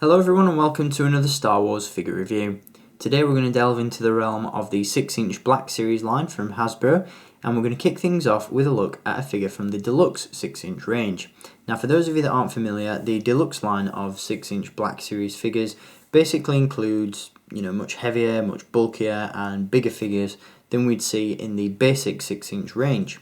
Hello everyone and welcome to another Star Wars figure review. Today we're going to delve into the realm of the 6-inch Black Series line from Hasbro, and we're going to kick things off with a look at a figure from the Deluxe 6-inch range. Now for those of you that aren't familiar, the Deluxe line of 6-inch Black Series figures basically includes, much heavier, much bulkier and bigger figures than we'd see in the basic 6-inch range.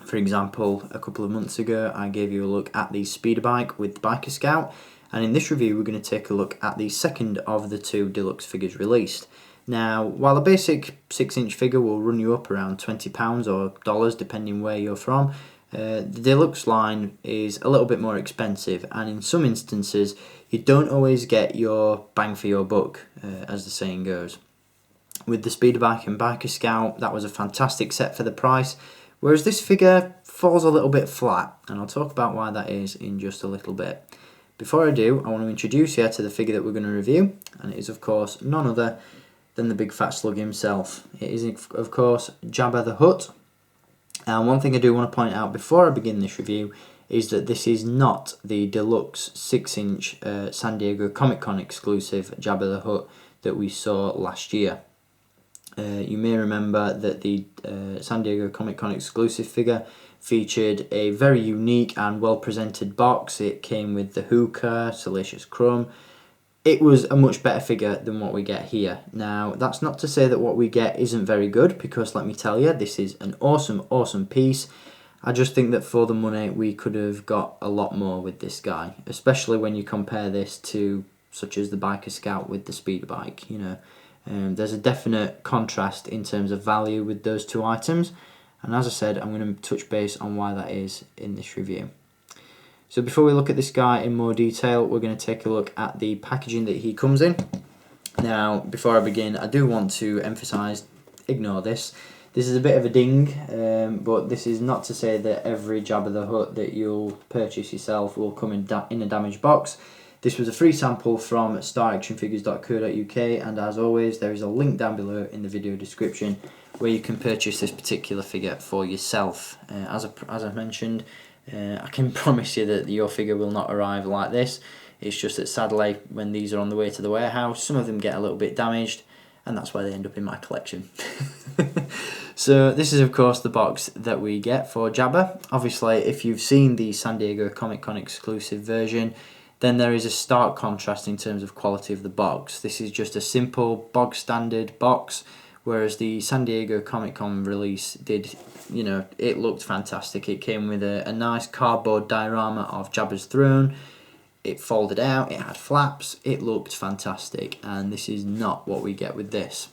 For example, a couple of months ago I gave you a look at the speeder bike with the Biker Scout, and in this review we're going to take a look at the second of the two Deluxe figures released. Now, while a basic 6-inch figure will run you up around £20 or dollars depending where you're from, the Deluxe line is a little bit more expensive, and in some instances you don't always get your bang for your buck, as the saying goes. With the speeder bike and Biker Scout, that was a fantastic set for the price, whereas this figure falls a little bit flat, and I'll talk about why that is in just a little bit. Before I do, I want to introduce you to the figure that we're going to review, and it is of course none other than the big fat slug himself. It is of course Jabba the Hutt. And one thing I do want to point out before I begin this review is that this is not the Deluxe 6-inch San Diego Comic Con exclusive Jabba the Hutt that we saw last year. You may remember that the San Diego Comic Con exclusive figure featured a very unique and well presented box. It came with the hookah, Salacious Crumb. It was a much better figure than what we get here. Now, that's not to say that what we get isn't very good, because let me tell you, this is an awesome piece. I just think that for the money we could have got a lot more with this guy, especially when you compare this to such as the Biker Scout with the speeder bike. There's a definite contrast in terms of value with those two items, and as I said, I'm going to touch base on why that is in this review. So before we look at this guy in more detail, we're going to take a look at the packaging that he comes in. Now, before I begin, I do want to emphasise, ignore this. This is a bit of a ding, but this is not to say that every Jabba the Hutt that you'll purchase yourself will come in a damaged box. This was a free sample from staractionfigures.co.uk, and as always there is a link down below in the video description where you can purchase this particular figure for yourself. As I mentioned, I can promise you that your figure will not arrive like this. It's just that sadly when these are on the way to the warehouse, some of them get a little bit damaged, and that's why they end up in my collection. So this is of course the box that we get for Jabba. Obviously if you've seen the San Diego Comic Con exclusive version, then there is a stark contrast in terms of quality of the box. This is just a simple bog standard box, whereas the San Diego Comic Con release did, it looked fantastic. It came with a nice cardboard diorama of Jabba's throne. It folded out, it had flaps, it looked fantastic, and this is not what we get with this.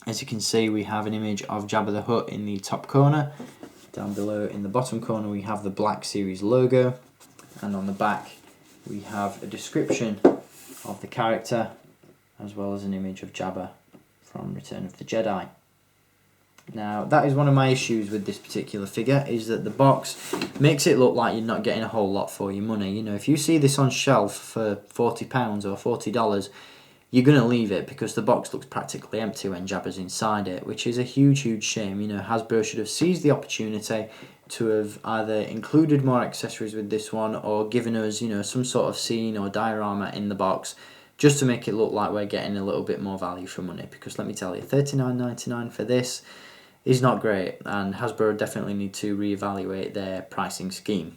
As you can see, we have an image of Jabba the Hutt in the top corner. Down below in the bottom corner we have the Black Series logo, and on the back we have a description of the character as well as an image of Jabba from Return of the Jedi. Now, that is one of my issues with this particular figure, is that the box makes it look like you're not getting a whole lot for your money. If you see this on shelf for £40 or $40, you're going to leave it because the box looks practically empty when Jabba's inside it, which is a huge shame. Hasbro should have seized the opportunity to have either included more accessories with this one or given us, some sort of scene or diorama in the box, just to make it look like we're getting a little bit more value for money. Because let me tell you, $39.99 for this is not great, and Hasbro definitely need to reevaluate their pricing scheme.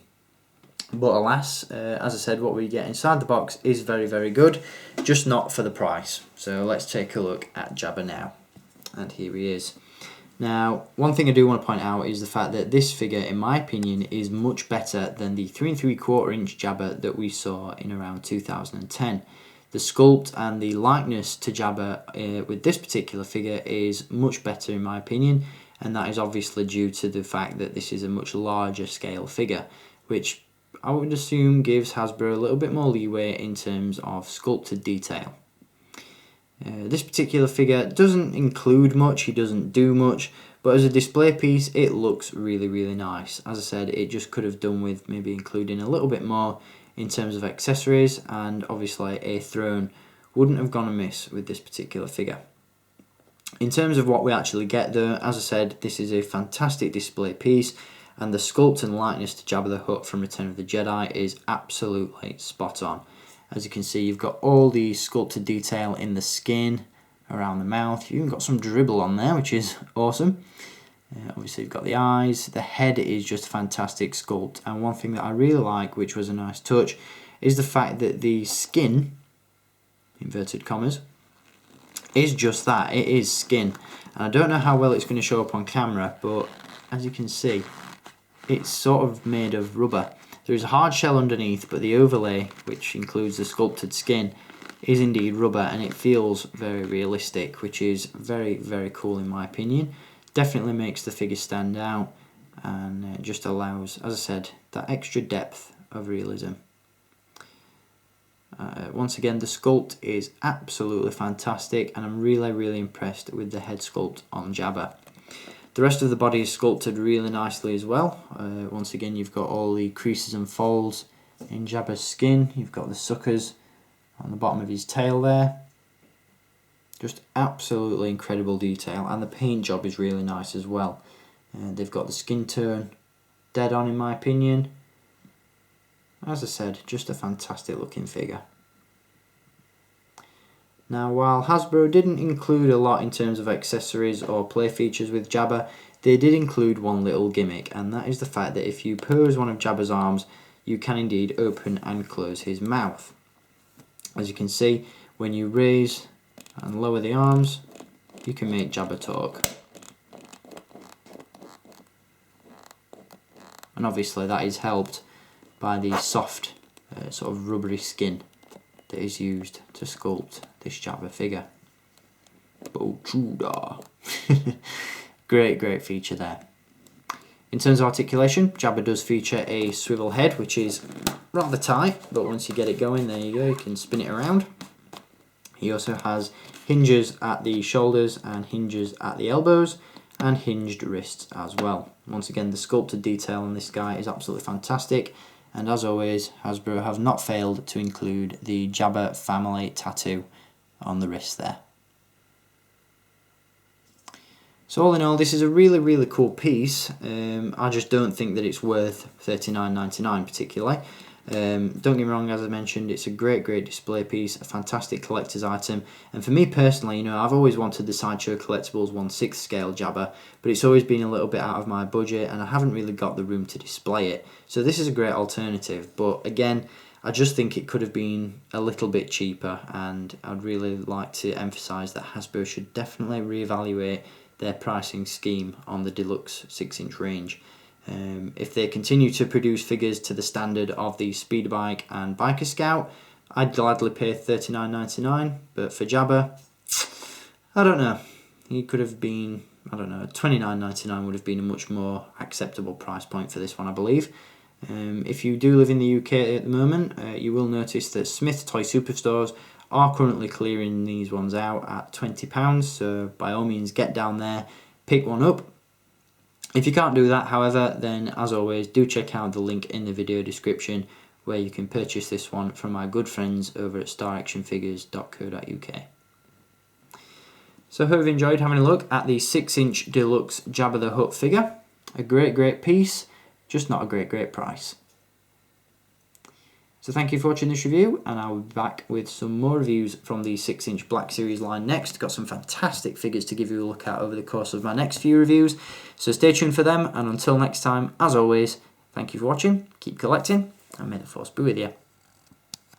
But alas, as I said, what we get inside the box is very good, just not for the price. So let's take a look at Jabba now, and here he is. Now, one thing I do want to point out is the fact that this figure, in my opinion, is much better than the 3 3/4 inch Jabba that we saw in around 2010. The sculpt and the likeness to Jabba with this particular figure is much better in my opinion, and that is obviously due to the fact that this is a much larger scale figure, which I would assume gives Hasbro a little bit more leeway in terms of sculpted detail. This particular figure doesn't include much, he doesn't do much, but as a display piece it looks really nice. As I said, it just could have done with maybe including a little bit more in terms of accessories, and obviously a throne wouldn't have gone amiss with this particular figure. In terms of what we actually get though, as I said, this is a fantastic display piece, and the sculpt and likeness to Jabba the Hutt from Return of the Jedi is absolutely spot on. As you can see, you've got all the sculpted detail in the skin, around the mouth. You've even got some dribble on there, which is awesome. Obviously you've got the eyes. The head is just a fantastic sculpt, and one thing that I really like, which was a nice touch, is the fact that the skin, inverted commas, is just that. It is skin, and I don't know how well it's going to show up on camera, but as you can see, it's sort of made of rubber. There is a hard shell underneath, but the overlay, which includes the sculpted skin, is indeed rubber, and it feels very realistic, which is very, very cool in my opinion. Definitely makes the figure stand out, and just allows, as I said, that extra depth of realism. Once again, the sculpt is absolutely fantastic, and I'm really, really impressed with the head sculpt on Jabba. The rest of the body is sculpted really nicely as well. Once again, you've got all the creases and folds in Jabba's skin. You've got the suckers on the bottom of his tail there. Just absolutely incredible detail, and the paint job is really nice as well. They've got the skin tone dead on in my opinion. As I said, just a fantastic looking figure. Now, while Hasbro didn't include a lot in terms of accessories or play features with Jabba, they did include one little gimmick, and that is the fact that if you pose one of Jabba's arms, you can indeed open and close his mouth. As you can see, when you raise and lower the arms, you can make Jabba talk. And obviously that is helped by the soft, sort of rubbery skin that is used to sculpt this Jabba figure. Pouna. Great feature there. In terms of articulation, Jabba does feature a swivel head, which is rather tight, but once you get it going, there you go, you can spin it around. He also has hinges at the shoulders and hinges at the elbows, and hinged wrists as well. Once again, the sculpted detail on this guy is absolutely fantastic, and as always, Hasbro have not failed to include the Jabba family tattoo on the wrist there. So all in all, this is a really cool piece. I just don't think that it's worth $39.99 particularly. Don't get me wrong, as I mentioned, it's a great display piece, a fantastic collector's item, and for me personally, you know, I've always wanted the Sideshow Collectibles 1/6 scale Jabba, but it's always been a little bit out of my budget, and I haven't really got the room to display it. So this is a great alternative, but again, I just think it could have been a little bit cheaper, and I'd really like to emphasise that Hasbro should definitely reevaluate their pricing scheme on the Deluxe 6-inch range. If they continue to produce figures to the standard of the Speed Bike and Biker Scout, I'd gladly pay $39.99, but for Jabba, I don't know. He could have been, I don't know, $29.99 would have been a much more acceptable price point for this one, I believe. If you do live in the UK at the moment, you will notice that Smith Toy Superstores are currently clearing these ones out at £20, so by all means get down there, pick one up. If you can't do that, however, then as always, do check out the link in the video description where you can purchase this one from my good friends over at staractionfigures.co.uk. So I hope you've enjoyed having a look at the 6-inch Deluxe Jabba the Hutt figure. A great piece, just not a great price. So thank you for watching this review, and I'll be back with some more reviews from the 6-inch Black Series line next. Got some fantastic figures to give you a look at over the course of my next few reviews, so stay tuned for them, and until next time, as always, thank you for watching, keep collecting, and may the Force be with you.